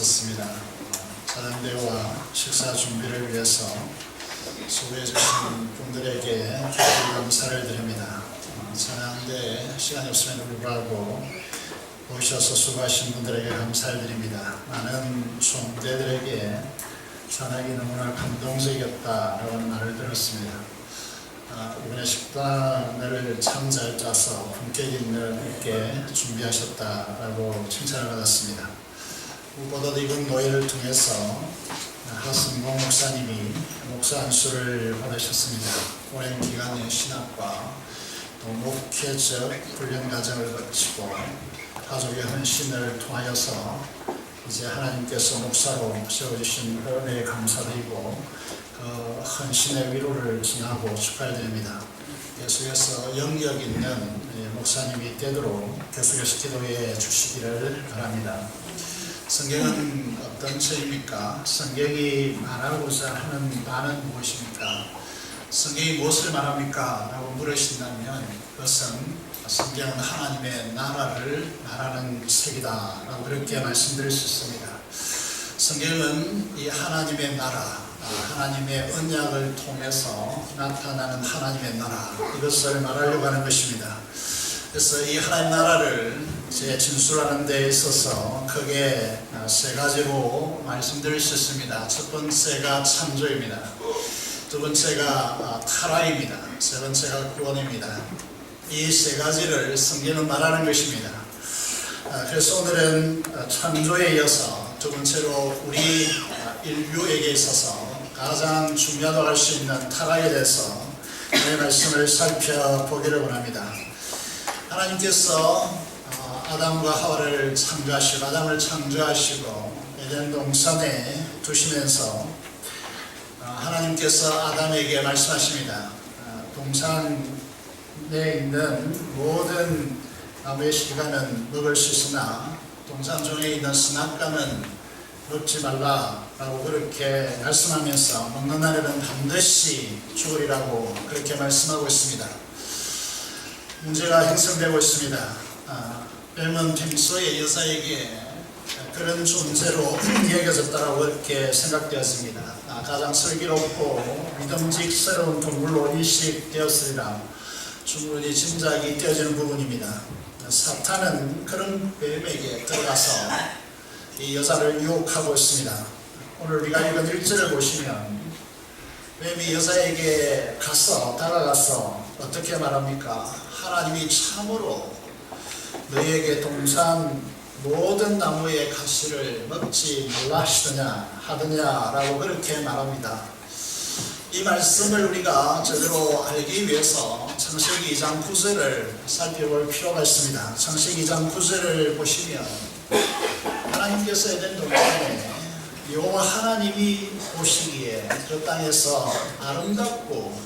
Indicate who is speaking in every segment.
Speaker 1: 있습니다. 찬양대와 식사 준비를 위해서 수고해 주신 분들에게 감사를 드립니다. 찬양대 시간이 없음에도 불구하고 오셔서 수고하신 분들에게 감사를 드립니다. 많은 총대들에게 찬양이 너무나 감동적이었다라고 하는 말을 들었습니다. 이번에 식단을 참 잘 짜서 품격 있게 준비하셨다라고 칭찬을 받았습니다. 무엇보다도 이번 노예를 통해서 하승봉 목사님이 목사 안수를 받으셨습니다. 오랜 기간의 신학과 또 목회적 훈련 과정을 거치고 가족의 헌신을 통하여서 이제 하나님께서 목사로 세워주신 은혜에 감사드리고 그 헌신의 위로를 전하고 축하드립니다. 계속해서 영역 있는 목사님이 되도록 계속해서 기도해 주시기를 바랍니다. 성경은 어떤 책입니까? 성경이 말하고자 하는 바는 무엇입니까? 성경이 무엇을 말합니까? 라고 물으신다면 그것은 성경은 하나님의 나라를 말하는 책이다 라고 그렇게 말씀드릴 수 있습니다. 성경은 이 하나님의 나라, 하나님의 언약을 통해서 나타나는 하나님의 나라, 이것을 말하려고 하는 것입니다. 그래서 이 하나님 나라를 진술하는 데 있어서 크게 세 가지로 말씀드릴 수 있습니다. 첫 번째가 창조입니다. 두 번째가 타락입니다. 세 번째가 구원입니다. 이 세 가지를 성경은 말하는 것입니다. 그래서 오늘은 창조에 이어서 두 번째로 우리 인류에게 있어서 가장 중요하다고 할 수 있는 타락에 대해서 이 말씀을 살펴보기를 원합니다. 하나님께서 아담과 하와를 창조하시고 아담을 창조하시고 에덴 동산에 두시면서 하나님께서 아담에게 말씀하십니다. 동산에 있는 모든 나무의 실과는 먹을 수 있으나 동산 중에 있는 선악과는 먹지 말라라고 그렇게 말씀하면서 먹는 날에는 반드시 죽으리라고 그렇게 말씀하고 있습니다. 문제가 형성되고 있습니다. 뱀은 평소에 여자에게 그런 존재로 여겨졌다고 그렇게 생각되었습니다. 가장 슬기롭고 믿음직스러운 동물로 인식되었으리라 충분히 짐작이 되어지는 부분입니다. 사탄은 그런 뱀에게 들어가서 이 여자를 유혹하고 있습니다. 오늘 우리가 읽은 1절을 보시면 뱀이 여자에게 다가가서 어떻게 말합니까? 하나님이 참으로 너에게 동산 모든 나무의 가시를 먹지 말라 하더냐라고 그렇게 말합니다. 이 말씀을 우리가 제대로 알기 위해서 창세기 2장 9절을 살펴볼 필요가 있습니다. 창세기 2장 9절을 보시면 하나님께서 에덴 동산에 여호와 하나님이 보시기에 그 땅에서 아름답고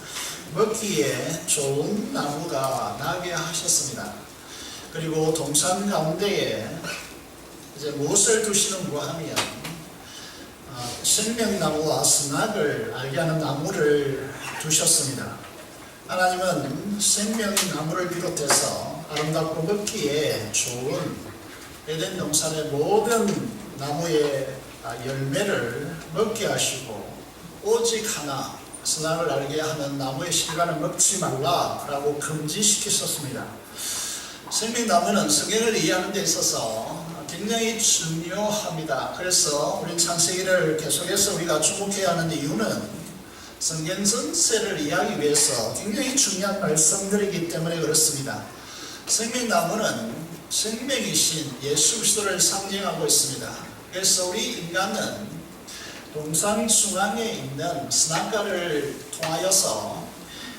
Speaker 1: 먹기에 좋은 나무가 나게 하셨습니다. 그리고 동산 가운데에 이제 무엇을 두시는가 하면 생명나무와 선악을 알게 하는 나무를 두셨습니다. 하나님은 생명나무를 비롯해서 아름답고 먹기에 좋은 에덴 동산의 모든 나무의 열매를 먹게 하시고 오직 하나 선악을 알게 하는 나무의 실과는 먹지 말라라고 금지시키셨습니다. 생명나무는 성경을 이해하는 데 있어서 굉장히 중요합니다. 그래서 우리 창세기를 계속해서 우리가 주목해야 하는 이유는 성경 전체를 이해하기 위해서 굉장히 중요한 말씀들이기 때문에 그렇습니다. 생명나무는 생명이신 예수 그리스도를 상징하고 있습니다. 그래서 우리 인간은 동산 중앙에 있는 선악과를 통하여서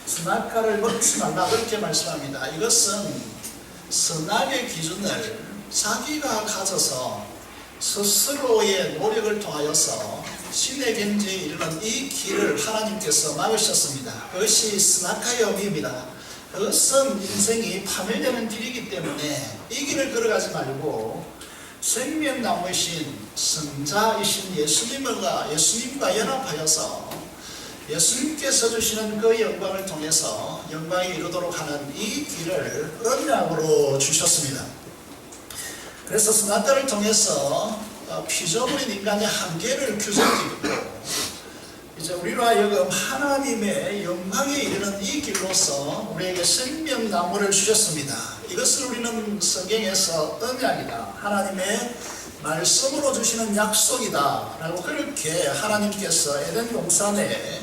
Speaker 1: 선악과를 먹지 말라 그렇게 말씀합니다. 이것은 선악의 기준을 자기가 가져서 스스로의 노력을 통하여서 신의 경지에 이르는 이 길을 하나님께서 막으셨습니다. 그것이 선악과의 의미입니다. 그것은 인생이 파멸되는 길이기 때문에 이 길을 걸어가지 말고 생명나무이신 성자이신 예수님과 연합하여서 예수님께서 주시는 그 영광을 통해서 영광에 이르도록 하는 이 길을 언약으로 주셨습니다. 그래서 선악과를 통해서 피조물인 인간의 한계를 규정짓고 이제 우리로 하여금 하나님의 영광에 이르는 이 길로서 우리에게 생명나무를 주셨습니다. 이것을 우리는 성경에서 언약이다, 하나님의 말씀으로 주시는 약속이다 라고 그렇게 하나님께서 에덴 동산에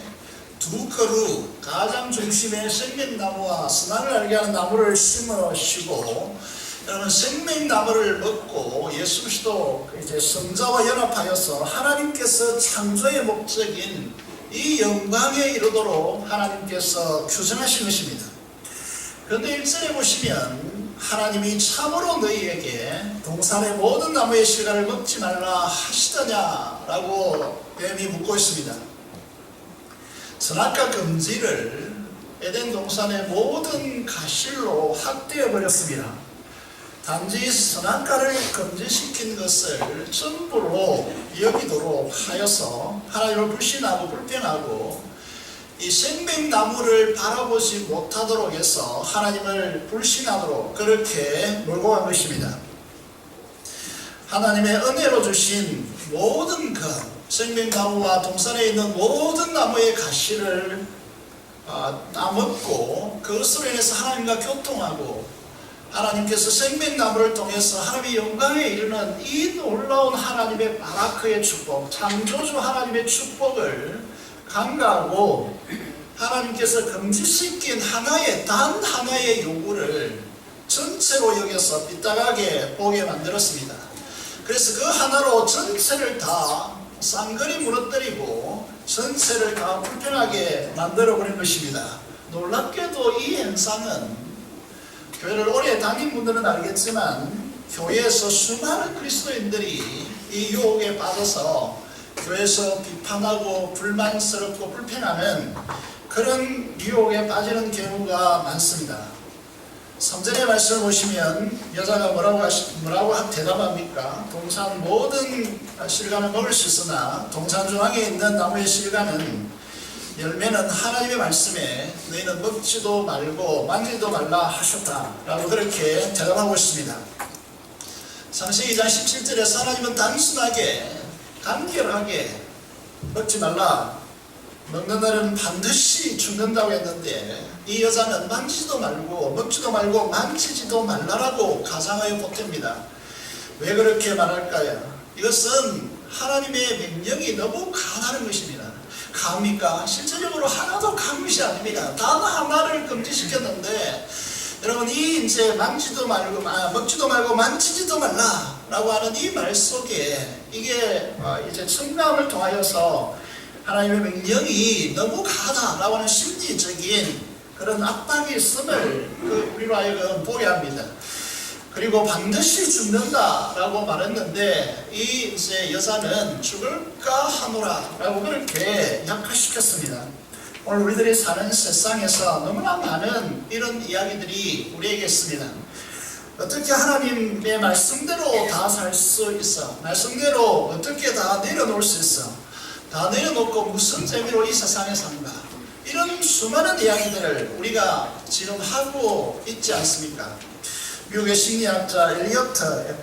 Speaker 1: 두 그루 가장 중심에 생명나무와 선악을 알게 하는 나무를 심으시고, 여러분 생명나무를 먹고 예수 그리스도 이제 성자와 연합하여서 하나님께서 창조의 목적인 이 영광에 이르도록 하나님께서 규정하신 것입니다. 그런데 1절에 보시면 하나님이 참으로 너희에게 동산의 모든 나무의 실과를 먹지 말라 하시더냐라고 뱀이 묻고 있습니다. 선악과 금지를 에덴 동산의 모든 가실로 확대해 버렸습니다. 단지 선악과를 금지시킨 것을 전부로 여기도록 하여서 하나님을 불신하고 불평하고 이 생명나무를 바라보지 못하도록 해서 하나님을 불신하도록 그렇게 몰고 간 것입니다. 하나님의 은혜로 주신 모든 것, 생명나무와 동산에 있는 모든 나무의 가시를 따먹고 그것으로 인해서 하나님과 교통하고 하나님께서 생명나무를 통해서 하나님의 영광에 이르는 이 놀라운 하나님의 바라크의 축복, 창조주 하나님의 축복을 간과하고 하나님께서 금지시킨 단 하나의 요구를 전체로 여겨서 삐딱하게 보게 만들었습니다. 그래서 그 하나로 전체를 다 쌍거리 무너뜨리고 전체를 다 불편하게 만들어버린 것입니다. 놀랍게도 이 현상은 교회를 오래 다닌 분들은 알겠지만 교회에서 수많은 그리스도인들이 이 유혹에 빠져서 교회에서 비판하고 불만스럽고 불평하는 그런 유혹에 빠지는 경우가 많습니다. 3절의 말씀을 보시면 여자가 뭐라고 대답합니까? 동산 모든 실과는 먹을 수 있으나 동산 중앙에 있는 나무의 실과는 열매는 하나님의 말씀에 너희는 먹지도 말고 만지도 말라 하셨다 라고 그렇게 대답하고 있습니다. 창세기 2장 17절에서 하나님은 단순하게 간결하게 먹지 말라, 먹는 날은 반드시 죽는다고 했는데 이 여자는 만지지도 말고 먹지도 말고 만지지도 말라라고 가장하여 보탭니다. 왜 그렇게 말할까요? 이것은 하나님의 명령이 너무 강하다는 것입니다. 강합니까? 실질적으로 하나도 강한 것이 아닙니다. 단 하나를 금지시켰는데 여러분 이 이제 먹지도 말고 만지지도 말라라고 하는 이 말 속에 이게 이제 청감을 통하여서 하나님의 명령이 너무 강하다라고 하는 심리적인 그런 압박이 있음을 우리로 하여금 보게 합니다. 그리고 반드시 죽는다라고 말했는데 이 이제 여자는 죽을까 하노라라고 그렇게 약화시켰습니다. 오늘 우리들이 사는 세상에서 너무나 많은 이런 이야기들이 우리에게 있습니다. 어떻게 하나님의 말씀대로 다 살 수 있어? 말씀대로 어떻게 다 내려놓을 수 있어? 다 내려놓고 무슨 재미로 이 세상에 산다? 이런 수많은 이야기들을 우리가 지금 하고 있지 않습니까? 미국의 심리학자 엘리어트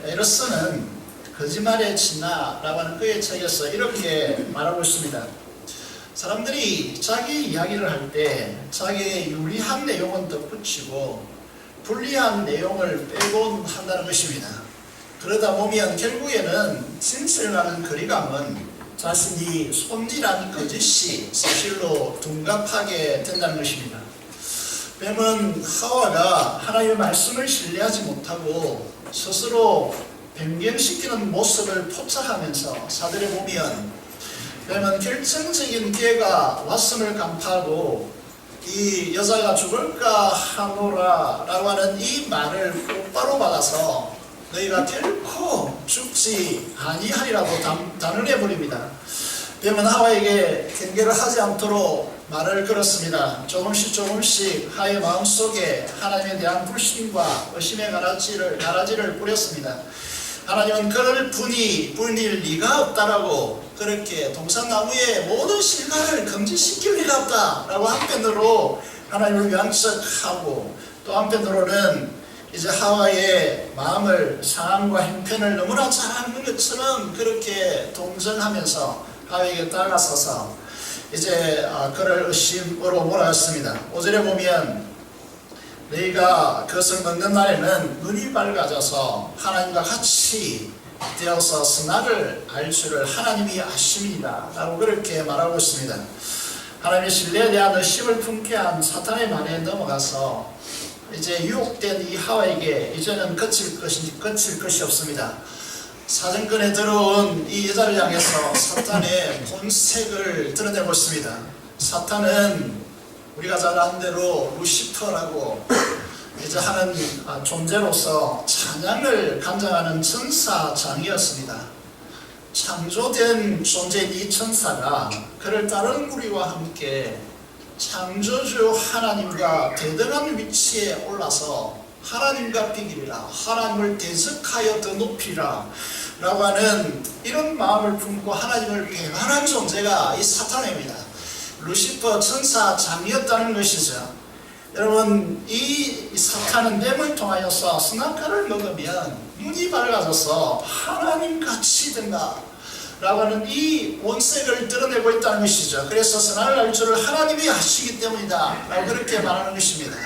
Speaker 1: 에러슨은 거짓말의 진화라고 하는 그의 책에서 이렇게 말하고 있습니다. 사람들이 자기 이야기를 할 때 자기의 유리한 내용은 덧붙이고 불리한 내용을 빼곤 한다는 것입니다. 그러다 보면 결국에는 진실과는 거리감은 자신이 손질한 거짓이 사실로 둔갑하게 된다는 것입니다. 뱀은 하와가 하나님의 말씀을 신뢰하지 못하고 스스로 변경시키는 모습을 포착하면서 사들에 보면 뱀은 결정적인 기회가 왔음을 간파하고 이 여자가 죽을까 하노라 라고 하는 이 말을 곧바로 받아서 너희가 결코 죽지 아니하리라고 단언해버립니다. 뱀은 하와에게 경계를 하지 않도록 말을 걸었습니다. 조금씩 하의 마음속에 하나님에 대한 불신과 의심의 가라지를 뿌렸습니다. 하나님은 그를 분일 리가 없다라고 그렇게 동산나무의 모든 실과를 금지시킬 리가 없다라고 한편으로 하나님을 명석하고 또 한편으로는 이제 하와의 마음을, 상황과 형편을 너무나 잘 아는 것처럼 그렇게 동정하면서 하와에게 다가서서 이제 그를 의심으로 몰아갔습니다. 5절에 보면 너희가 그것을 먹는 날에는 눈이 밝아져서 하나님과 같이 되어서 선악을 알 줄을 하나님이 아심이다 라고 그렇게 말하고 있습니다. 하나님의 신뢰에 대한 의심을 품게 한 사탄의 말에 넘어가서 이제 유혹된 이 하와에게 이제는 거칠 것이 없습니다. 사정권에 들어온 이 여자를 향해서 사탄의 본색을 드러내고 있습니다. 사탄은 우리가 잘 아는 대로 루시퍼라고 이제 하는 존재로서 찬양을 감당하는 천사장이었습니다. 창조된 존재인 이 천사가 그를 다른 무리와 함께 창조주 하나님과 대등한 위치에 올라서 하나님과 비기리라, 하나님을 대적하여 더 높이라 라고 하는 이런 마음을 품고 하나님을 배반한 존재가 이 사탄입니다. 루시퍼 천사장이었다는 것이죠. 여러분, 이 사탄은 뱀을 통하여서 선악과를 먹으면 눈이 밝아져서 하나님같이 된다 라고 하는 이 본색을 드러내고 있다는 것이죠. 그래서 선악을 알 줄을 하나님이 아시기 때문이다 라고 그렇게 말하는 것입니다.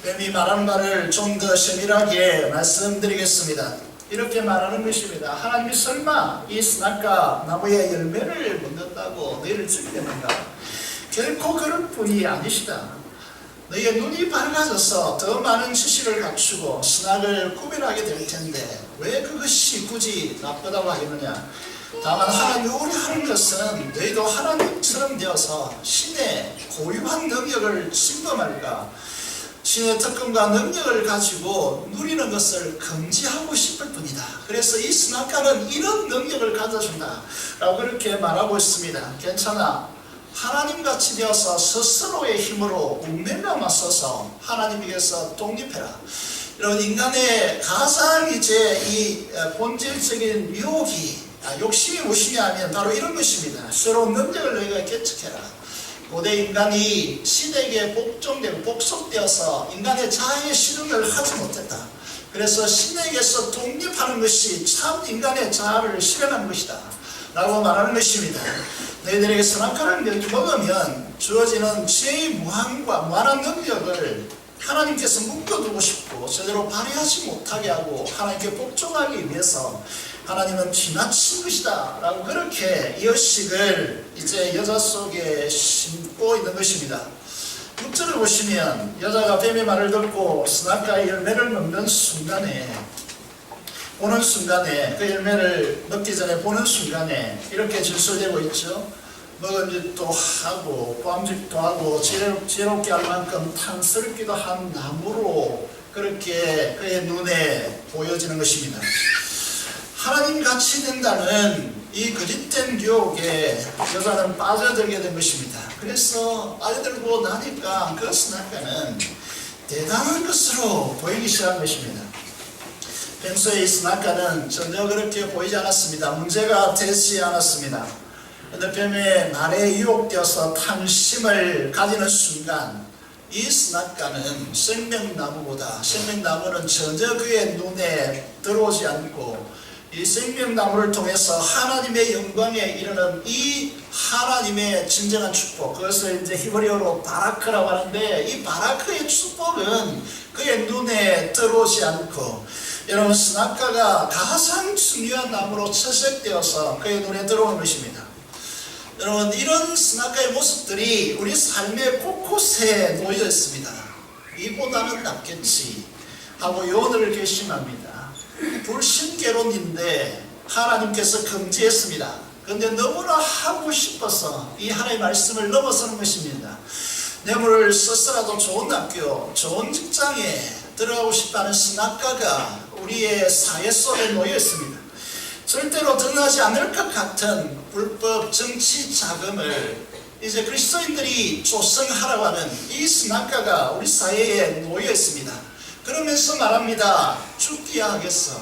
Speaker 1: 뱀이 말하는 바를 좀 더 세밀하게 말씀드리겠습니다. 이렇게 말하는 것입니다. 하나님이 설마 이 선악과 나무의 열매를 먹는다고 너희를 죽이겠는가? 결코 그럴 뿐이 아니시다. 너희의 눈이 밝아져서 더 많은 지식을 갖추고 선악을 구별하게 될 텐데 왜 그것이 굳이 나쁘다고 하겠느냐? 다만 하나님이 우려하는 것은 너희도 하나님처럼 되어서 신의 고유한 능력을 침범할까? 신의 특권과 능력을 가지고 누리는 것을 금지하고 싶을 뿐이다. 그래서 이 선악과는 이런 능력을 가져준다 라고 그렇게 말하고 있습니다. 괜찮아. 하나님같이 되어서 스스로의 힘으로 웅매가 맞서서 하나님에게서 독립해라. 여러분, 인간의 가장 이제 이 본질적인 유혹이 욕심이 무엇이냐 하면 바로 이런 것입니다. 새로운 능력을 너희가 개척해라. 고대 인간이 신에게 복종되고 복속되어서 인간의 자아의 실현을 하지 못했다. 그래서 신에게서 독립하는 것이 참 인간의 자아를 실현하는 것이다 라고 말하는 것입니다. 너희들에게 선악과를 먹으면 주어지는 죄의 무한한 능력을 하나님께서 묶어두고 싶고 제대로 발휘하지 못하게 하고 하나님께 복종하기 위해서 하나님은 지나친 것이다 라고 그렇게 이 의식을 이제 여자 속에 심고 있는 것입니다. 6절을 보시면 여자가 뱀의 말을 듣고 선악과의 열매를 먹는 순간에 그 열매를 먹기 전에 보는 순간에 이렇게 진술되고 있죠. 먹은짓도 하고 포함짓도 하고 지혜롭게 할 만큼 탐스럽기도 한 나무로 그렇게 그의 눈에 보여지는 것입니다. 하나님같이 된다는 이 거짓된 유혹에 여자는 빠져들게 된 것입니다. 그래서 빠져들고 나니까 그 선악과는 대단한 것으로 보이기 시작한 것입니다. 평소에 이 선악과는 전혀 그렇게 보이지 않았습니다. 문제가 되지 않았습니다. 그런데 뱀의 말에 유혹되어서 탐심을 가지는 순간 이 선악과는 생명나무는 전혀 그의 눈에 들어오지 않고 이 생명나무를 통해서 하나님의 영광에 이르는 이 하나님의 진정한 축복, 그것을 이제 히브리어로 바라크라고 하는데 이 바라크의 축복은 그의 눈에 들어오지 않고 여러분, 선악과가 가장 중요한 나무로 채색되어서 그의 눈에 들어오는 것입니다. 여러분, 이런 선악과의 모습들이 우리 삶의 곳곳에 놓여 있습니다. 이보다는 낫겠지 하고 요원을 결심합니다. 불신개론인데 하나님께서 금지했습니다. 그런데 너무나 하고 싶어서 이 하나님의 말씀을 넘어서는 것입니다. 뇌물을 썼더라도 좋은 학교, 좋은 직장에 들어가고 싶다는 선악과가 우리의 사회 속에 놓여 있습니다. 절대로 드러나지 않을 것 같은 불법 정치 자금을 이제 그리스도인들이 조성하라고 하는 이 선악과가 우리 사회에 놓여 있습니다. 그러면서 말합니다. 죽기야 하겠어.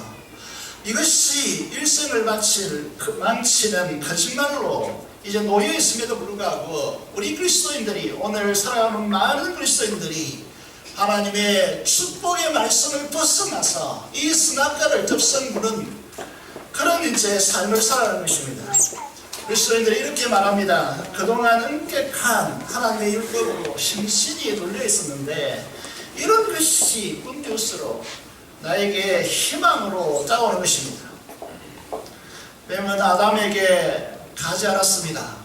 Speaker 1: 이것이 일생을 망치는 거짓말로 이제 놓여 있음에도 불구하고 우리 그리스도인들이, 오늘 살아가는 많은 그리스도인들이 하나님의 축복의 말씀을 벗어나서 이 선악과를 덮성부는 그런 이제 삶을 살아가는 것입니다. 그리스도인들이 이렇게 말합니다. 그동안 엄격한 하나님의 율법으로 심신이 눌려 있었는데 이런 것이 꿈길수록 나에게 희망으로 다가오는 것입니다. 뱀은 아담에게 가지 않았습니다.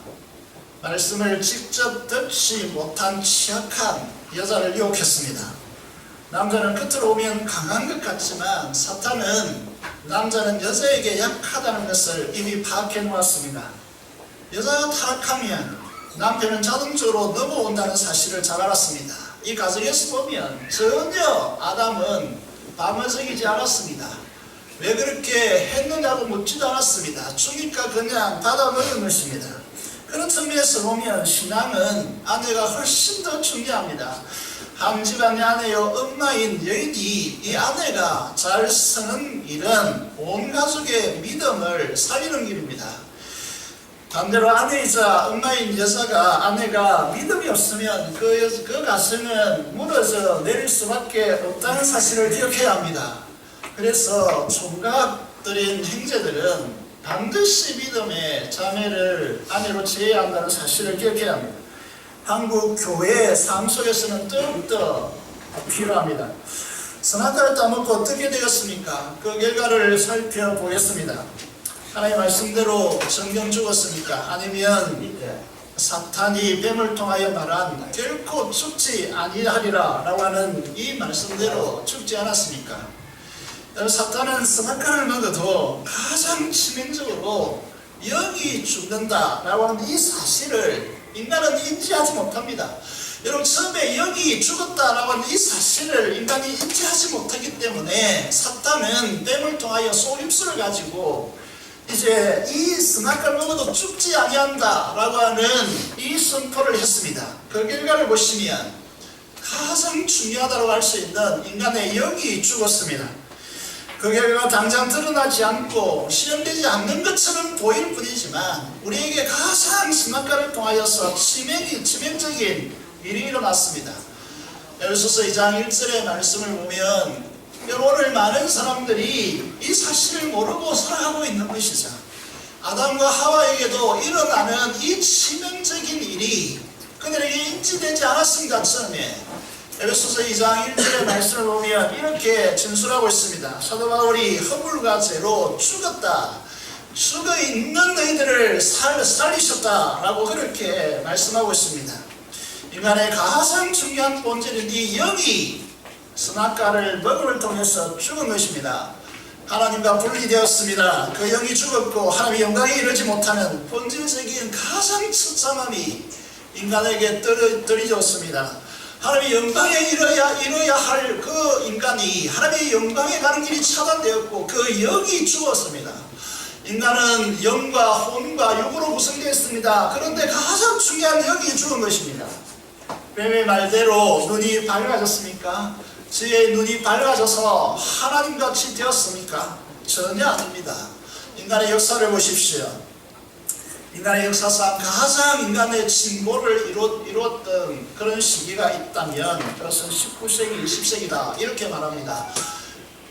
Speaker 1: 말씀을 직접 듣지 못한 취약한 여자를 유혹했습니다. 남자는 겉으로 보면 강한 것 같지만 사탄은 남자는 여자에게 약하다는 것을 이미 파악해 놓았습니다. 여자가 타락하면 남편은 자동적으로 넘어온다는 사실을 잘 알았습니다. 이 가정에서 보면 전혀 아담은 방어적이지 않았습니다. 왜 그렇게 했느냐고 묻지도 않았습니다. 죽이니까 그냥 받아버리는 것입니다. 그런 측면에서 보면 신앙은 아내가 훨씬 더 중요합니다. 한 집안의 아내요 엄마인 여인이 이 아내가 잘 서는 일은 온 가족의 믿음을 살리는 길입니다. 반대로 아내이자 엄마인 여자가 아내가 믿음이 없으면 그 가정은 무너져 내릴 수밖에 없다는 사실을 기억해야 합니다. 그래서 총각들인 형제들은 반드시 믿음의 자매를 아내로 지어야 한다는 사실을 기억해야 합니다. 한국 교회의 삶 속에서는 더욱더 필요합니다. 선악과를 따먹고 어떻게 되었습니까? 그 결과를 살펴보겠습니다. 하나님 말씀대로 정령 죽었습니까? 아니면 사탄이 뱀을 통하여 말한 결코 죽지 아니하리라 라고 하는 이 말씀대로 죽지 않았습니까? 사탄은 선악과를 먹어도 가장 치명적으로 영이 죽는다 라고 하는 이 사실을 인간은 인지하지 못합니다. 여러분, 처음에 영이 죽었다라고 하는 이 사실을 인간이 인지하지 못하기 때문에 사탄은 뱀을 통하여 속임수를 가지고 이제 이 선악과를 먹어도 죽지 아니한다 라고 하는 이 선포를 했습니다. 그 결과를 보시면 가장 중요하다고 할 수 있는 인간의 영이 죽었습니다. 그 결과가 당장 드러나지 않고 실현되지 않는 것처럼 보일 뿐이지만 우리에게 가장 선악과를 통하여서 치명적인 일이 일어났습니다. 에베소서 2장 1절의 말씀을 보면 오늘 많은 사람들이 이 사실을 모르고 살아가고 있는 것이죠. 아담과 하와에게도 일어나는 이 치명적인 일이 그들에게 인지되지 않았습니다. 처음에 에베소서 2장 1절의 말씀을 보면 이렇게 진술하고 있습니다. 사도 바울이 허물과 죄로 죽었다, 죽어 있는 너희들을 살리셨다 라고 그렇게 말씀하고 있습니다. 인간의 가장 중요한 본질인 이 영이 선악과를 먹음을 통해서 죽은 것입니다. 하나님과 분리되었습니다. 그 영이 죽었고 하나님의 영광에 이르지 못하는 본질적인 가장 처참함이 인간에게 떨어졌습니다. 하나님의 영광에 이뤄야 할 그 인간이 하나님의 영광에 가는 길이 차단되었고 그 영이 죽었습니다. 인간은 영과 혼과 육으로 구성되었습니다. 그런데 가장 중요한 영이 죽은 것입니다. 뱀의 말대로 눈이 밝아졌습니까? 저의 눈이 밝아져서 하나님같이 되었습니까? 전혀 아닙니다. 인간의 역사를 보십시오. 인간의 역사상 가장 인간의 진보를 이루었던 그런 시기가 있다면 그것은 19세기, 20세기다 이렇게 말합니다.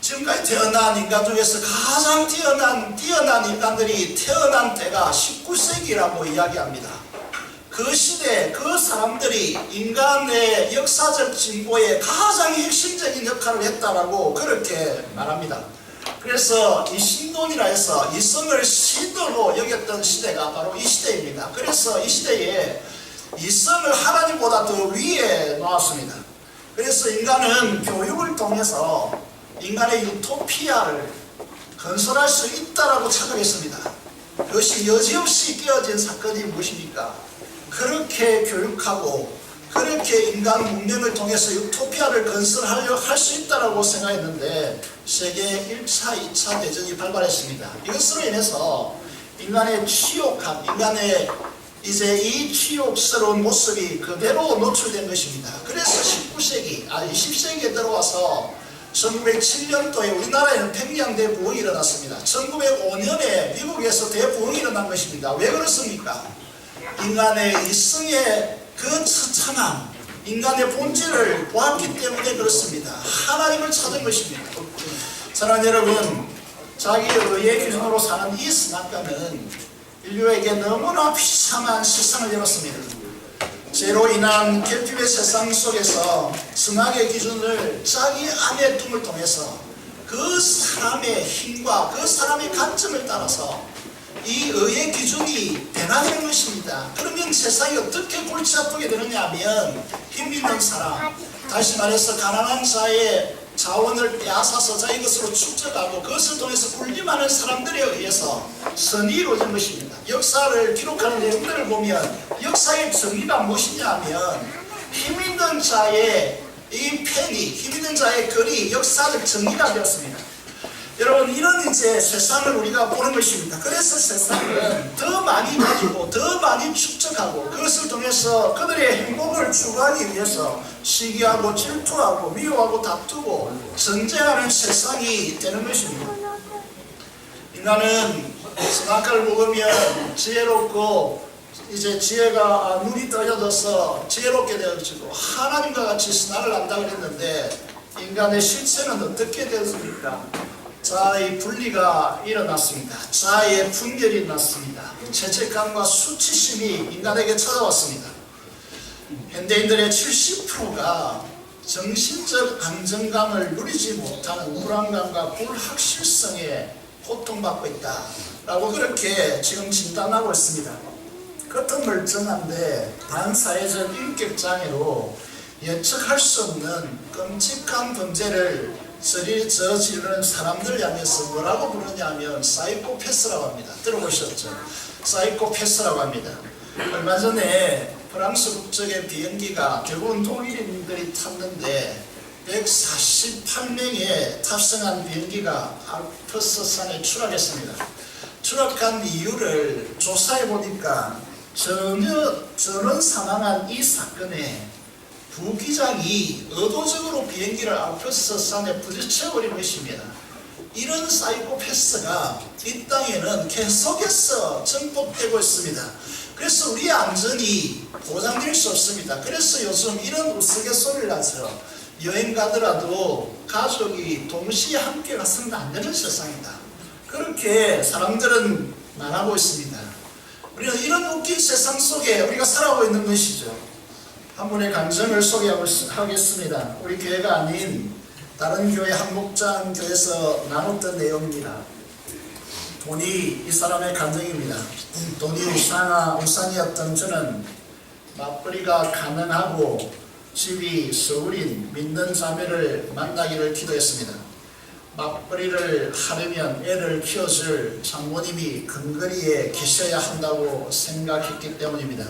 Speaker 1: 지금까지 태어난 인간 중에서 가장 뛰어난 인간들이 태어난 때가 19세기라고 이야기합니다. 그 시대 그 사람들이 인간의 역사적 진보에 가장 핵심적인 역할을 했다라고 그렇게 말합니다. 그래서 이 신론이라 해서 이성을 신도로 여겼던 시대가 바로 이 시대입니다. 그래서 이 시대에 이성을 하나님보다 더 위에 놓았습니다. 그래서 인간은 교육을 통해서 인간의 유토피아를 건설할 수 있다라고 착각했습니다. 그것이 여지없이 깨어진 사건이 무엇입니까? 그렇게 교육하고 그렇게 인간 문명을 통해서 유토피아를 건설하려 할 수 있다라고 생각했는데 세계 1차, 2차 대전이 발발했습니다. 이것으로 인해서 인간의 치욕함, 인간의 이제 이 치욕스러운 모습이 그대로 노출된 것입니다. 그래서 20세기에 들어와서 1907년도에 우리나라에는 팽량 대부흥이 일어났습니다. 1905년에 미국에서 대부흥이 일어난 것입니다. 왜 그렇습니까? 인간의 이성의 그 처참함, 인간의 본질을 보았기 때문에 그렇습니다. 하나님을 찾은 것입니다. 사랑하는 여러분, 자기 의의 기준으로 사는 이 선악과는 인류에게 너무나 비참한 세상을 열었습니다. 죄로 인한 결핍의 세상 속에서 선악의 기준을 자기 안에 둠을 통해서 그 사람의 힘과 그 사람의 관점을 따라서 이 의의 기준이 변화되는 것입니다. 그러면 세상이 어떻게 골치 아프게 되느냐 하면 힘 있는 사람, 다시 말해서 가난한 자의 자원을 빼앗아서 자기 것으로 축적하고 그것을 통해서 군림하는 사람들에 의해서 선이 이루어진 것입니다. 역사를 기록하는 내용들을 보면 역사의 정의가 무엇이냐 하면 힘 있는 자의 이 펜이, 힘 있는 자의 글이 역사적 정의가 되었습니다. 여러분, 이런 이제 세상을 우리가 보는 것입니다. 그래서 세상은 더 많이 가지고 더 많이 축적하고 그것을 통해서 그들의 행복을 추구하기 위해서 시기하고 질투하고 미워하고 다투고 전쟁하는 세상이 되는 것입니다. 인간은 선악과를 먹으면 지혜롭고 이제 지혜가 눈이 떠져서 지혜롭게 되어지고 하나님과 같이 선악을 안다 그랬는데 인간의 실체는 어떻게 되었습니까? 자아의 분리가 일어났습니다. 자아의 분열이 났습니다. 죄책감과 수치심이 인간에게 찾아왔습니다. 현대인들의 70%가 정신적 안정감을 누리지 못하는 불안감과 불확실성에 고통받고 있다라고 그렇게 지금 진단하고 있습니다. 겉은 멀쩡한데 반사회적 인격장애로 예측할 수 없는 끔찍한 범죄를 저지르는 사람들 향해서 뭐라고 부르냐면 사이코패스라고 합니다. 들어보셨죠? 사이코패스라고 합니다. 얼마 전에 프랑스 국적의 비행기가 결국은 독일인들이 탔는데 148명의 탑승한 비행기가 알프스산에 추락했습니다. 추락한 이유를 조사해 보니까 전원 사망한 이 사건에 부기장이 의도적으로 비행기를 알프스산에 부딪혀버린 것입니다. 이런 사이코패스가 이 땅에는 계속해서 전복되고 있습니다. 그래서 우리의 안전이 보장될 수 없습니다. 그래서 요즘 이런 우스갯소리를 하죠. 여행 가더라도 가족이 동시에 함께 가서는 안 되는 세상이다. 그렇게 사람들은 말하고 있습니다. 우리는 이런 웃긴 세상 속에 우리가 살아가고 있는 것이죠. 한 분의 간증을 소개하겠습니다. 우리 교회가 아닌 다른 교회 한목장 교회에서 나눴던 내용입니다. 돈이 이 사람의 간증입니다. 돈이 우산이었던 저는 맞벌이가 가능하고 집이 서울인 믿는 자매를 만나기를 기도했습니다. 맞벌이를 하려면 애를 키워줄 장모님이 근거리에 계셔야 한다고 생각했기 때문입니다.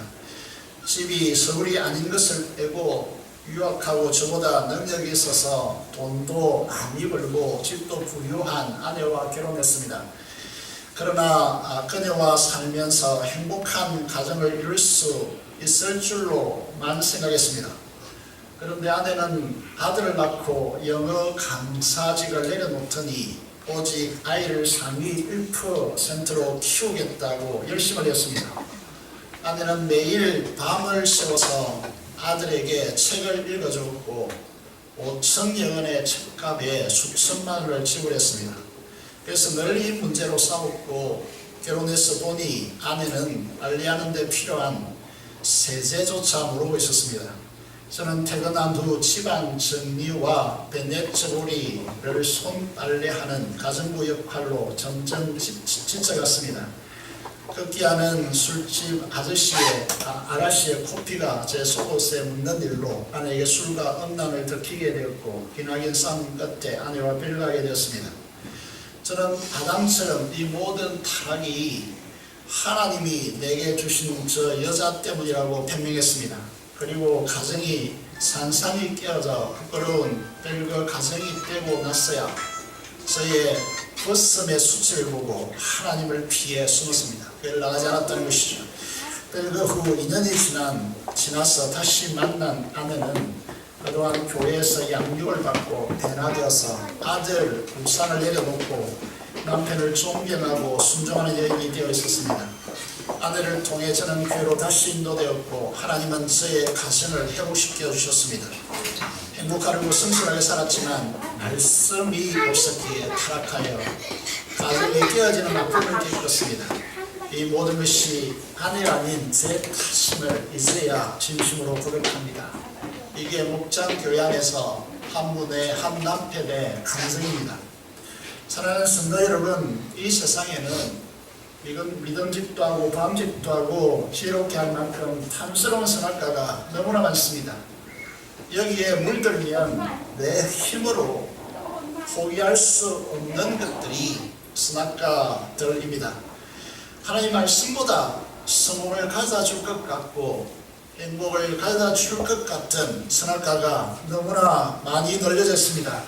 Speaker 1: 집이 서울이 아닌 것을 빼고 유학하고 저보다 능력이 있어서 돈도 많이 벌고 집도 부유한 아내와 결혼했습니다. 그러나 그녀와 살면서 행복한 가정을 이룰 수 있을 줄로만 생각했습니다. 그런데 아내는 아들을 낳고 영어 강사직을 내려놓더니 오직 아이를 상위 1%로 키우겠다고 열심을 했습니다. 아내는 매일 밤을 새워서 아들에게 책을 읽어줬고 5,000여 원의 책값에 수천만 원을 지불했습니다. 그래서 늘 이 문제로 싸웠고 결혼해서 보니 아내는 관리하는 데 필요한 세제조차 모르고 있었습니다. 저는 퇴근한 후 집안 정리와 베넷 저고리를 손빨래하는 가정부 역할로 점점 지쳐갔습니다. 급기야는 술집 아가씨의 코피가 제 속옷에 묻는 일로 아내에게 술과 음란을 들키게 되었고 기나긴 싸움 끝에 아내와 별거하게 되었습니다. 저는 아담처럼 이 모든 타락이 하나님이 내게 주신 저 여자 때문이라고 변명했습니다. 그리고 가정이 산산이 깨어져 부끄러운 별거 가정이 되고 났어야 저의 벗음의 수치를 보고 하나님을 피해 숨었습니다. 교회를 나가지 않았다는 것이죠. 별거 후 2년이 지나서 다시 만난 아내는 그동안 교회에서 양육을 받고 변화되어서 아들 울산을 내려놓고 남편을 존경하고 순종하는 여인이 되어 있었습니다. 아내를 통해 저는 교회로 다시 인도되었고 하나님은 저의 가정을 회복시켜 주셨습니다. 행복하고 성실하게 살았지만 말씀이 없었기에 타락하여 가정이 깨어지는 아픔을 겪었습니다. 이 모든 것이 아내 아닌 제 탓임을 이제야 진심으로 고백합니다. 이게 목장교회 안에서 한 분의 한 남편의 감정입니다. 사랑하는 성도 여러분, 이 세상에는 이건 믿음직도 하고 보암직도 하고 지혜롭게 할 만큼 탐스러운 선악과가 너무나 많습니다. 여기에 물들면 내 힘으로 포기할 수 없는 것들이 선악과들입니다. 하나님 말씀보다 성공을 가져줄 것 같고 행복을 가져줄 것 같은 선악과가 너무나 많이 널려졌습니다.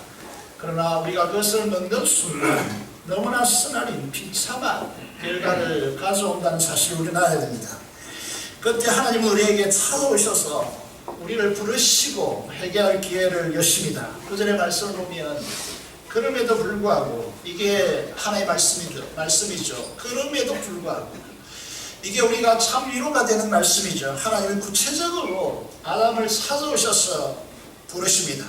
Speaker 1: 그러나 우리가 그것을 먹는 순간 너무나 쓰나린 비참한 결과를 가져온다는 사실을 우리는 알아야 됩니다. 그때 하나님은 우리에게 찾아오셔서 우리를 부르시고 회개할 기회를 여십니다. 그 전에 말씀을 보면 그럼에도 불구하고 이게 하나님의 말씀이죠. 그럼에도 불구하고 이게 우리가 참 위로가 되는 말씀이죠. 하나님은 구체적으로 아담을 찾아오셔서 부르십니다.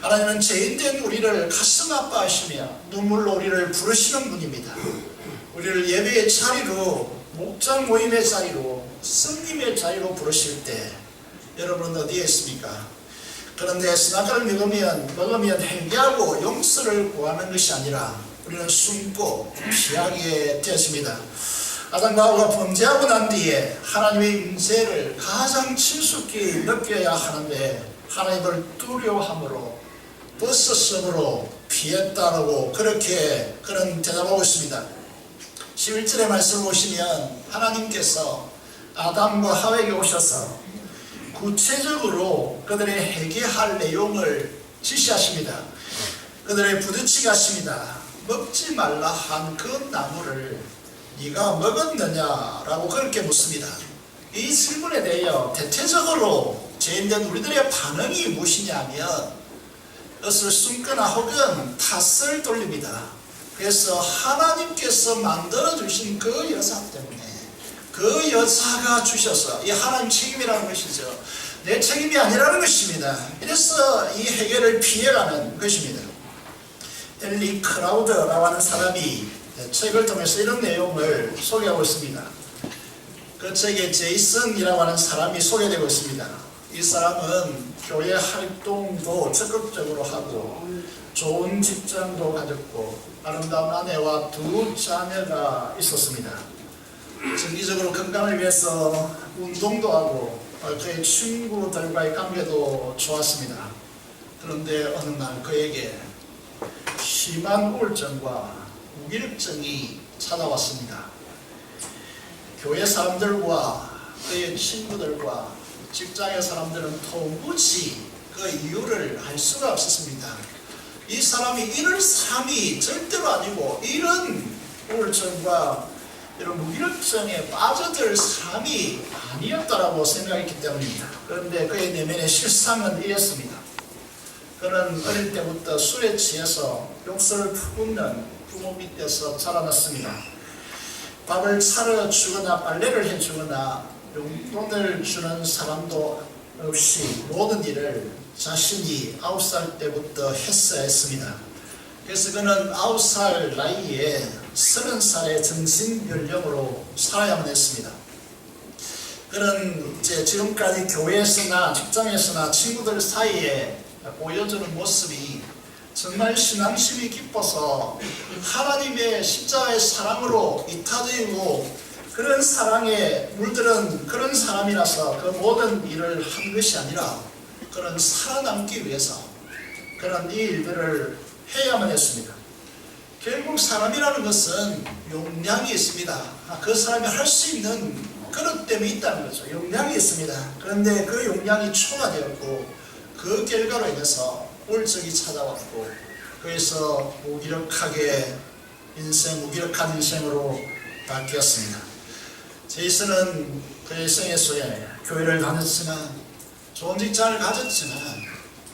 Speaker 1: 하나님은 죄인된 우리를 가슴 아파하시며 눈물로 우리를 부르시는 분입니다. 우리를 예배의 자리로, 목장 모임의 자리로, 성님의 자리로 부르실 때 여러분은 어디에 있습니까? 그런데 선악과를 먹으면 회개하고 용서를 구하는 것이 아니라 우리는 숨고 피하게 되었습니다. 아담과 하와가 범죄하고 난 뒤에 하나님의 임재를 가장 친숙히 느껴야 하는데 하나님을 두려워함으로 버스성으로 피했다라고 그렇게 그런 대답하고 있습니다. 11절의 말씀을 보시면 하나님께서 아담과 하와에게 오셔서 구체적으로 그들의 회개할 내용을 지시하십니다. 그들의 부딪히게 하십니다. 먹지 말라 한 그 나무를 네가 먹었느냐라고 그렇게 묻습니다. 이 질문에 대하여 대체적으로 죄인된 우리들의 반응이 무엇이냐면 그것을 숨거나 혹은 탓을 돌립니다. 그래서 하나님께서 만들어주신 그 여자 때문에 그 여자가 주셔서 이 하나님 책임이라는 것이죠. 내 책임이 아니라는 것입니다. 그래서 이 해결을 피해가는 것입니다. 엘리 크라우더라고 하는 사람이 책을 통해서 이런 내용을 소개하고 있습니다. 그 책에 제이슨이라고 하는 사람이 소개되고 있습니다. 이 사람은 교회 활동도 적극적으로 하고 좋은 직장도 가졌고 아름다운 아내와 두 자녀가 있었습니다. 정기적으로 건강을 위해서 운동도 하고 그의 친구들과의 관계도 좋았습니다. 그런데 어느 날 그에게 심한 우울증과 무기력증이 찾아왔습니다. 교회 사람들과 그의 친구들과 직장의 사람들은 도무지 그 이유를 알 수가 없었습니다. 이 사람이 이럴 사람이 절대로 아니고 이런 우울증과 이런 무기력증에 빠져들 사람이 아니었다라고 생각했기 때문입니다. 그런데 그의 내면의 실상은 이랬습니다. 그는 어릴 때부터 술에 취해서 욕설을 퍼붓는 부모 밑에서 자라났습니다. 밥을 차려주거나 빨래를 해주거나 용돈을 주는 사람도 없이 모든 일을 자신이 9살 때부터 했어야 했습니다. 그래서 그는 9살 나이에 30살의 정신연령으로 살아야만 했습니다. 그는 지금까지 교회에서나 직장에서나 친구들 사이에 보여주는 모습이 정말 신앙심이 깊어서 하나님의 십자가의 사랑으로 이타되고 그런 사랑에 물들은 그런 사람이라서 그 모든 일을 한 것이 아니라 그는 살아남기 위해서 그런 이 일들을 해야만 했습니다. 결국 사람이라는 것은 용량이 있습니다. 그 사람이 할 수 있는 그릇됨이 있다는 거죠. 용량이 있습니다. 그런데 그 용량이 초과되었고 그 결과로 인해서 우울증이 찾아왔고 그래서 무기력한 인생으로 바뀌었습니다. 제이슨은 그의 인생에서의 교회를 다녔지만 좋은 직장을 가졌지만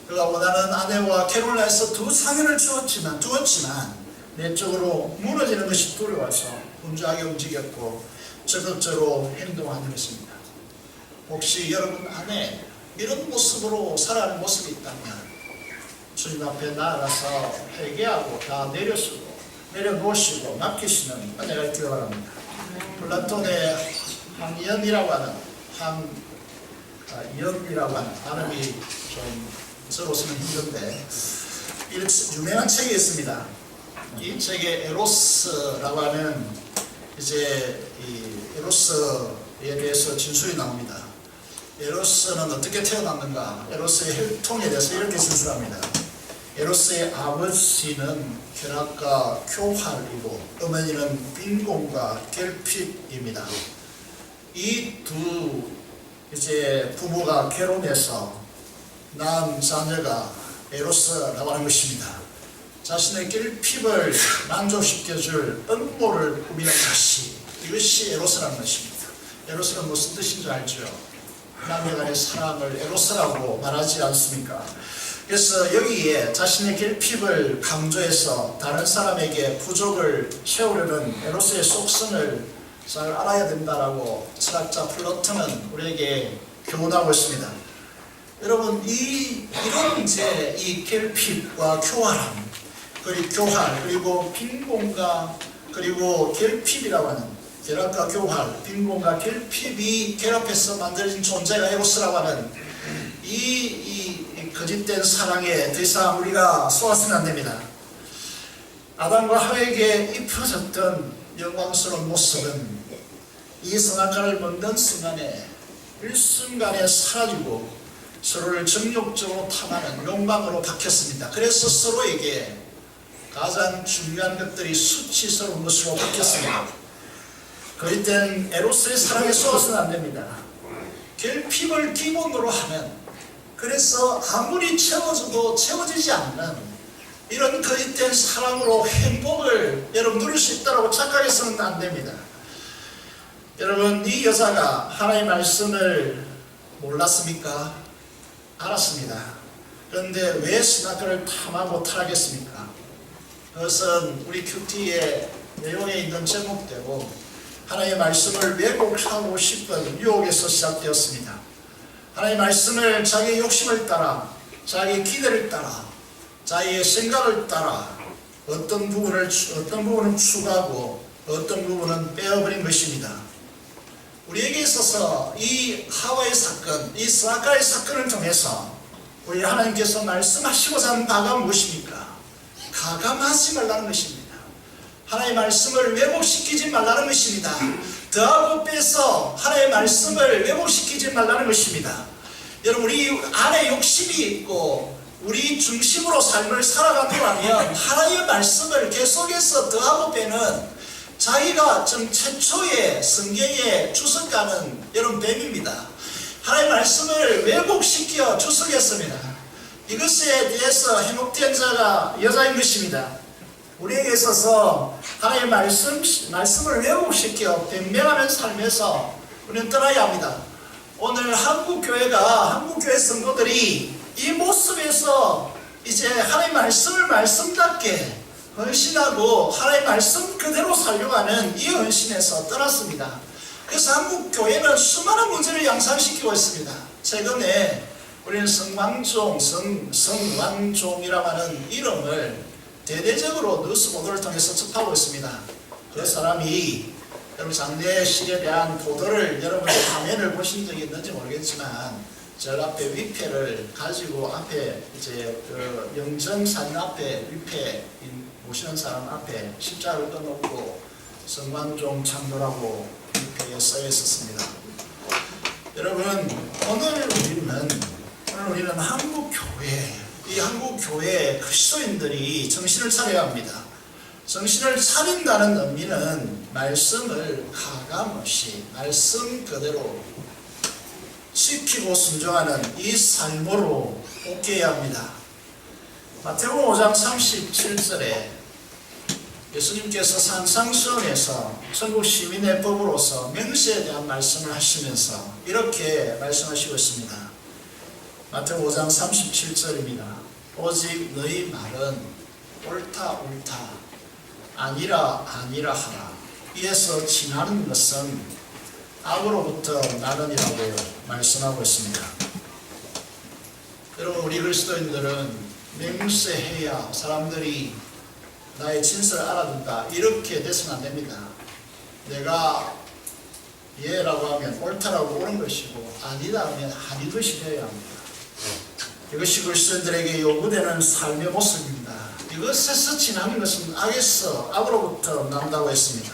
Speaker 1: 그가 원하는 아내와 결혼을 해서 두 자녀를 두었지만 내적으로 무너지는 것이 두려워서 분주하게 움직였고 적극적으로 행동하는 것입니다. 혹시 여러분 안에 이런 모습으로 살아가는 모습이 있다면 주님 앞에 나아가서 회개하고 다 내려놓으시고 맡기시는 은혜가 있기를 바랍니다. 플라톤의 황연이라고 하는 황연이라고 하는 발음이 좀 저로 쓰면 힘든데 유명한 책이 있습니다. 이 책에 에로스라고 하는 이제 이 에로스에 대해서 진술이 나옵니다. 에로스는 어떻게 태어났는가? 에로스의 혈통에 대해서 이렇게 진술합니다. 에로스의 아버지는 쾌락과 교활이고 어머니는 빈곤과 결핍입니다. 이 두 이제 부부가 결혼해서 낳은 자녀가 에로스라고 하는 것입니다. 자신의 결핍을 만족시켜줄 음모를 꾸미는 자식, 이것이 에로스라는 것입니다. 에로스는 무슨 뜻인 줄 알죠? 남녀간의 사랑을 에로스라고 말하지 않습니까? 그래서 여기에 자신의 결핍을 강조해서 다른 사람에게 부족을 채우려는 에로스의 속성을 잘 알아야 된다라고 철학자 플라톤은 우리에게 교훈하고 있습니다. 여러분 이런 이제 이 결핍과 교활함, 그리고 빈곤과 그리고 결핍이라고 하는 쾌락과 교활, 빈곤과 결핍이 결합해서 만들어진 존재가 에로스라고 하는 이 거짓된 사랑에 더 이상 우리가 쏘아서는 안 됩니다. 아담과 하와에게 입혀졌던 영광스러운 모습은 이 선악과를 먹는 순간에 일순간에 사라지고 서로를 정욕적으로 탐하는 욕망으로 바뀌었습니다. 그래서 서로에게 가장 중요한 것들이 수치스러운 것으로 바뀌었습니다. 거짓된 에로스의 사랑에 쏘아서는 안 됩니다. 결핍을 기본으로 하는, 그래서 아무리 채워져도 채워지지 않는 이런 거짓된 사랑으로 행복을 여러분 누릴 수 있다고 착각해서는 안 됩니다. 여러분 이 여자가 하나님의 말씀을 몰랐습니까? 알았습니다. 그런데 왜 선악과를 탐하고 타락했습니까? 그것은 우리 큐티의 내용에 있는 제목대로 하나님의 말씀을 왜곡하고 싶은 유혹에서 시작되었습니다. 하나님의 말씀을 자기의 욕심을 따라, 자기의 기대를 따라, 자기의 생각을 따라 어떤 부분은 추가하고 어떤 부분은 빼어버린 것입니다. 우리에게 있어서 이 하와의 사건, 이 선악과의 사건을 통해서 우리 하나님께서 말씀하시고자 하는 바가 무엇입니까? 가감하지 말라는 것입니다. 하나님의 말씀을 왜곡시키지 말라는 것입니다. 더하고 빼서 하나님의 말씀을 왜곡시키지 말라는 것입니다. 여러분 우리 안에 욕심이 있고 우리 중심으로 삶을 살아간다면 하나님의 말씀을 계속해서 더하고 빼는 자기가 좀 최초의 성경에 주석가는 여러분 뱀입니다. 하나님의 말씀을 왜곡시켜 주석했습니다. 이것에 대해서 해목된 자가 여자인 것입니다. 우리에게 있어서 하나님의 말씀을 왜곡시켜 변명하는 삶에서 우리는 떠나야 합니다. 오늘 한국교회 성도들이 이 모습에서 이제 하나님의 말씀을 말씀답게 헌신하고 하나님의 말씀 그대로 살려고 하는 이 헌신에서 떠났습니다. 그래서 한국교회는 수많은 문제를 양산시키고 있습니다. 최근에 우리는 성왕종이라고 하는 이름을 대대적으로 뉴스 보도를 통해서 접하고 있습니다. 그 사람이 여러분 장례식에 대한 보도를 여러분이 화면을 보신 적이 있는지 모르겠지만 저 앞에 위패를 가지고 앞에 이제 그 영정사진 앞에 위패 모시는 사람 앞에 십자가를 떠놓고 성왕종 창조라고 위패에 써 있었습니다. 여러분 오늘 우리는 한국교회, 이 한국교회 그리스도인들이 정신을 차려야 합니다. 정신을 차린다는 의미는 말씀을 가감없이 말씀 그대로 지키고 순종하는 이 삶으로 옮겨야 합니다. 마태복음 5장 37절에 예수님께서 산상수훈에서 천국 시민의 법으로서 맹세에 대한 말씀을 하시면서 이렇게 말씀하시고 있습니다. 마태복음 5장 37절입니다. 오직 너희 말은 옳다 아니라 하라. 이에서 지나는 것은 악으로부터 나느니라고 말씀하고 있습니다. 여러분, 우리 그리스도인들은 맹세해야 사람들이 나의 진실을 알아듣다 이렇게 돼서는 안 됩니다. 내가 예라고 하면 옳다라고 옳은 것이고 아니다 하면 아니듯이 되어야 합니다. 이것이 그리스도인들에게 요구되는 삶의 모습입니다. 이것에서 지나는 것은 악으로부터 난다고 했습니다.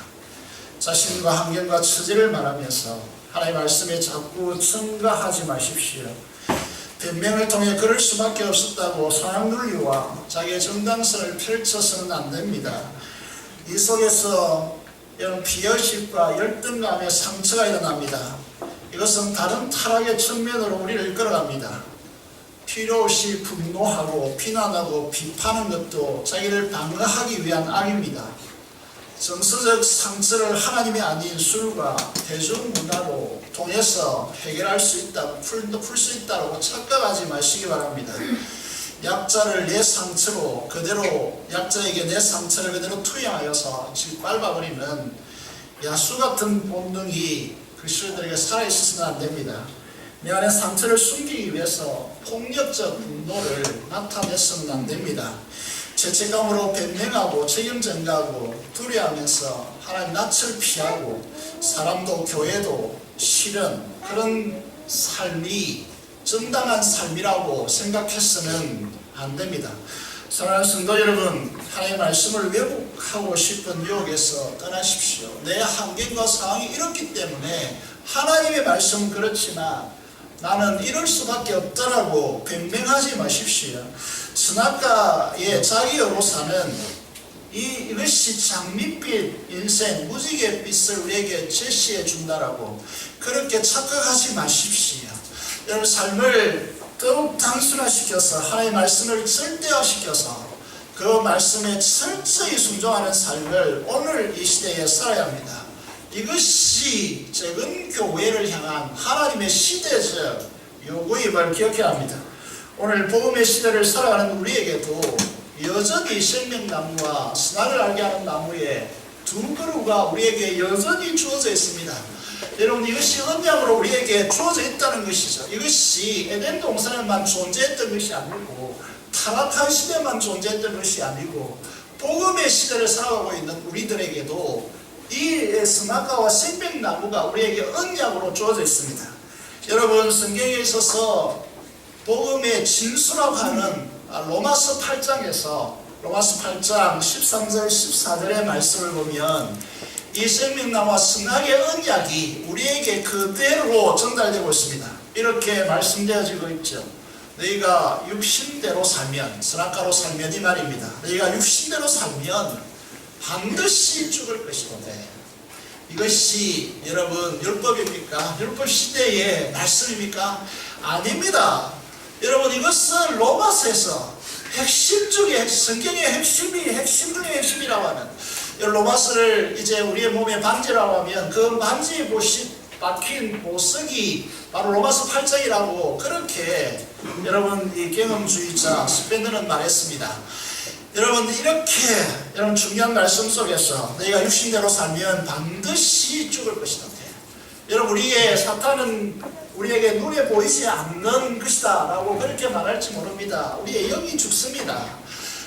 Speaker 1: 자신과 환경과 처지를 말하면서 하나님의 말씀에 자꾸 첨가하지 마십시오. 변명을 통해 그럴 수밖에 없었다고 상황 논리와 자기의 정당성을 펼쳐서는 안 됩니다. 이 속에서 이런 비의식과 열등감의 상처가 일어납니다. 이것은 다른 타락의 측면으로 우리를 이끌어갑니다. 필요 없이 분노하고 비난하고 비판하는 것도 자기를 방어하기 위한 악입니다. 정서적 상처를 하나님이 아닌 술과 대중문화로 통해서 해결할 수 있다, 풀 수 있다고 착각하지 마시기 바랍니다. 약자를 내 상처로 그대로, 약자에게 내 상처를 그대로 투영하여서 짓밟아버리는 야수 같은 본능이 그리스도인들에게 살아있어서는 안 됩니다. 내 안에 상처를 숨기기 위해서 폭력적 분노를 나타내서는 안 됩니다. 죄책감으로 변명하고 책임 전가하고 두려워하면서 하나님 낯을 피하고 사람도 교회도 싫은 그런 삶이 정당한 삶이라고 생각해서는 안 됩니다. 사랑하는 성도 여러분, 하나님의 말씀을 왜곡하고 싶은 유혹에서 떠나십시오. 내 환경과 상황이 이렇기 때문에 하나님의 말씀은 그렇지만 나는 이럴 수밖에 없다라고 변명하지 마십시오. 선악과의 자기 여로사는 이것이 장밋빛 인생, 무지개 빛을 우리에게 제시해 준다라고 그렇게 착각하지 마십시오. 여러분, 삶을 더욱 단순화시켜서 하나님의 말씀을 절대화시켜서 그 말씀에 철저히 순종하는 삶을 오늘 이 시대에 살아야 합니다. 이것이 적은 교회를 향한 하나님의 시대적 요구임을 기억해야 합니다. 오늘 복음의 시대를 살아가는 우리에게도 여전히 생명나무와 선악을 알게 하는 나무의 두 그루가 우리에게 여전히 주어져 있습니다. 여러분, 이것이 언약으로 우리에게 주어져 있다는 것이죠. 이것이 에덴 동산에만 존재했던 것이 아니고 타락한 시대만 존재했던 것이 아니고 복음의 시대를 살아가고 있는 우리들에게도 이 선악과와 생명나무가 우리에게 언약으로 주어져 있습니다. 여러분, 성경에 있어서 복음의 진수라고 하는 로마서 8장에서 로마서 8장 13절 14절의 말씀을 보면 이 생명나무와 선악의 언약이 우리에게 그대로 전달되고 있습니다. 이렇게 말씀되어지고 있죠. 너희가 육신대로 살면, 선악과로 살면 이 말입니다. 너희가 육신대로 살면 반드시 죽을 것이거든. 이것이 여러분 율법입니까? 율법 시대의 말씀입니까? 아닙니다. 여러분, 이것은 로마서에서 핵심 중에 성경의 핵심 중의 핵심이라고 하는 로마서를 이제 우리의 몸에 반지라고 하면 그 반지에 박힌 보석이 바로 로마서 8장이라고 그렇게 여러분 이 경험주의자 스펜더는 말했습니다. 여러분, 이렇게 여러분 중요한 말씀 속에서 너희가 육신대로 살면 반드시 죽을 것이다. 여러분, 우리의 사탄은 우리에게 눈에 보이지 않는 것이다 라고 그렇게 말할지 모릅니다. 우리의 영이 죽습니다.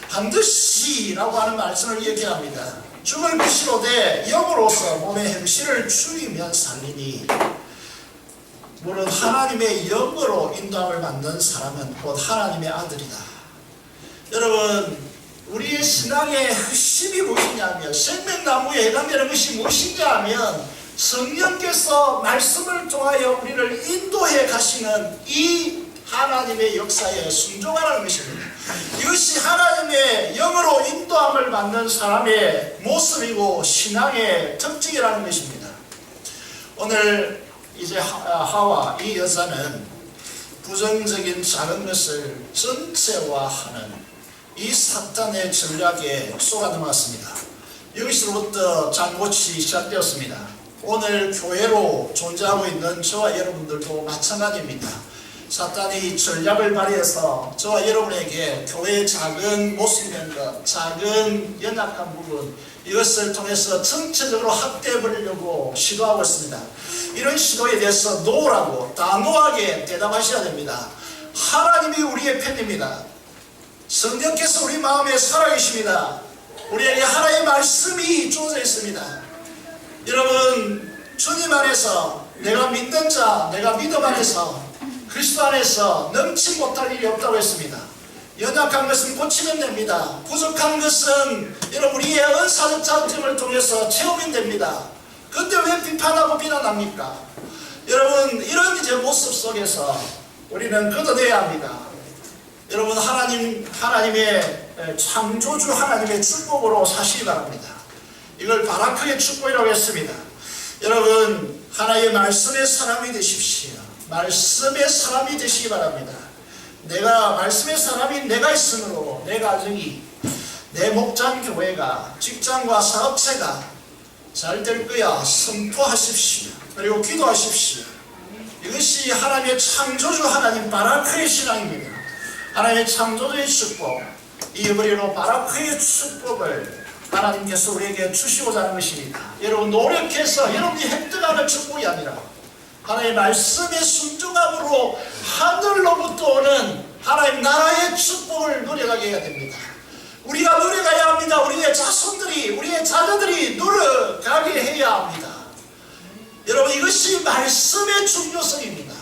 Speaker 1: 반드시 라고 하는 말씀을 기억해야 합니다. 죽을 것이로되 영으로서 몸의 행실을 죽이면 살리니, 물론 하나님의 영으로 인도함을 받는 사람은 곧 하나님의 아들이다. 여러분, 우리의 신앙의 핵심이 무엇이냐면, 생명나무에 해당되는 것이 무엇이냐 하면 성령께서 말씀을 통하여 우리를 인도해 가시는 이 하나님의 역사에 순종하라는 것입니다. 이것이 하나님의 영으로 인도함을 받는 사람의 모습이고 신앙의 특징이라는 것입니다. 오늘 이제 하와 이 여자는 부정적인 작은 것을 전체화하는 이 사탄의 전략에 속아넘어갔습니다. 여기서부터 잘못이 시작되었습니다. 오늘 교회로 존재하고 있는 저와 여러분들도 마찬가지입니다. 사탄이 전략을 발휘해서 저와 여러분에게 교회의 작은 모순된 것, 작은 연약한 부분, 이것을 통해서 전체적으로 확대해버리려고 시도하고 있습니다. 이런 시도에 대해서 노라고 단호하게 대답하셔야 됩니다. 하나님이 우리의 편입니다. 성령께서 우리 마음에 살아계십니다. 우리에게 하나님의 말씀이 주어져 있습니다. 여러분, 주님 안에서 내가 믿는 자, 내가 믿음 안에서 그리스도 안에서 넘치 못할 일이 없다고 했습니다. 연약한 것은 고치면 됩니다. 부족한 것은 여러분 우리의 은사적 장점을 통해서 채우면 됩니다. 근데 왜 비판하고 비난합니까? 여러분, 이런 이제 모습 속에서 우리는 걷어내야 합니다. 여러분, 하나님의 창조주 하나님의 축복으로 사시기 바랍니다. 이걸 바라크의 축복이라고 했습니다. 여러분, 하나님의 말씀의 사람이 되십시오. 말씀의 사람이 되시기 바랍니다. 내가 말씀의 사람이 내가 있으므로 내 가정이, 내 목장 교회가, 직장과 사업체가 잘 될 거야 선포하십시오. 그리고 기도하십시오. 이것이 하나님의 창조주 하나님 바라크의 신앙입니다. 하나님의 창조주의 축복, 이 우리로 바라크의 축복을 하나님께서 우리에게 주시고자 하는 것입니다. 여러분, 노력해서 여러분이 획득하는 축복이 아니라 하나님의 말씀의 순종함으로 하늘로부터 오는 하나님 나라의 축복을 누려가게 해야 됩니다. 우리가 누려가야 합니다. 우리의 자손들이, 우리의 자녀들이 누려가게 해야 합니다. 여러분, 이것이 말씀의 중요성입니다.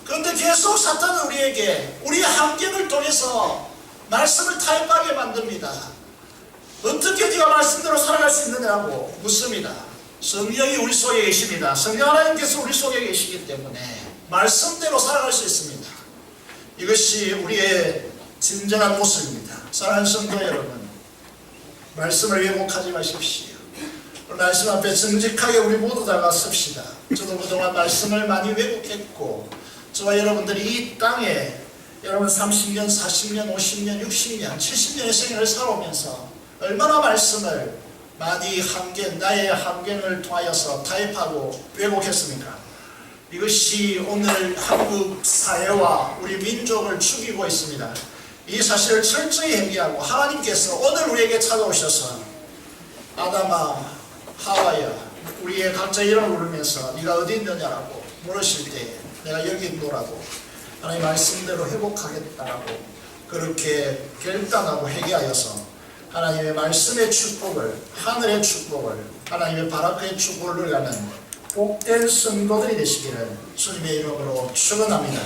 Speaker 1: 그런데 계속 사탄은 우리에게 우리의 환경을 통해서 말씀을 타협하게 만듭니다. 어떻게 네가 말씀대로 살아갈 수 있느냐고 묻습니다. 성령이 우리 속에 계십니다. 성령 하나님께서 우리 속에 계시기 때문에 말씀대로 살아갈 수 있습니다. 이것이 우리의 진정한 모습입니다. 사랑하는 성도 여러분, 말씀을 왜곡하지 마십시오. 말씀 앞에 정직하게 우리 모두 다가 섭시다. 저도 그동안 말씀을 많이 왜곡했고, 저와 여러분들이 이 땅에 여러분 30년, 40년, 50년, 60년, 70년의 생애를 살아오면서 얼마나 말씀을 많이 나의 환경을 통하여서 타협하고 왜곡했습니까? 이것이 오늘 한국 사회와 우리 민족을 죽이고 있습니다. 이 사실을 철저히 회개하고 하나님께서 오늘 우리에게 찾아오셔서 아담아, 하와야, 우리의 각자 이름을 부르면서 네가 어디 있느냐라고 물으실 때 내가 여기 있노라고 하나님 말씀대로 회복하겠다라고 그렇게 결단하고 회개하여서 하나님의 말씀의 축복을, 하늘의 축복을, 하나님의 바라크의 축복을 누려가는 복된 성도들이 되시기를 주님의 이름으로 축원합니다.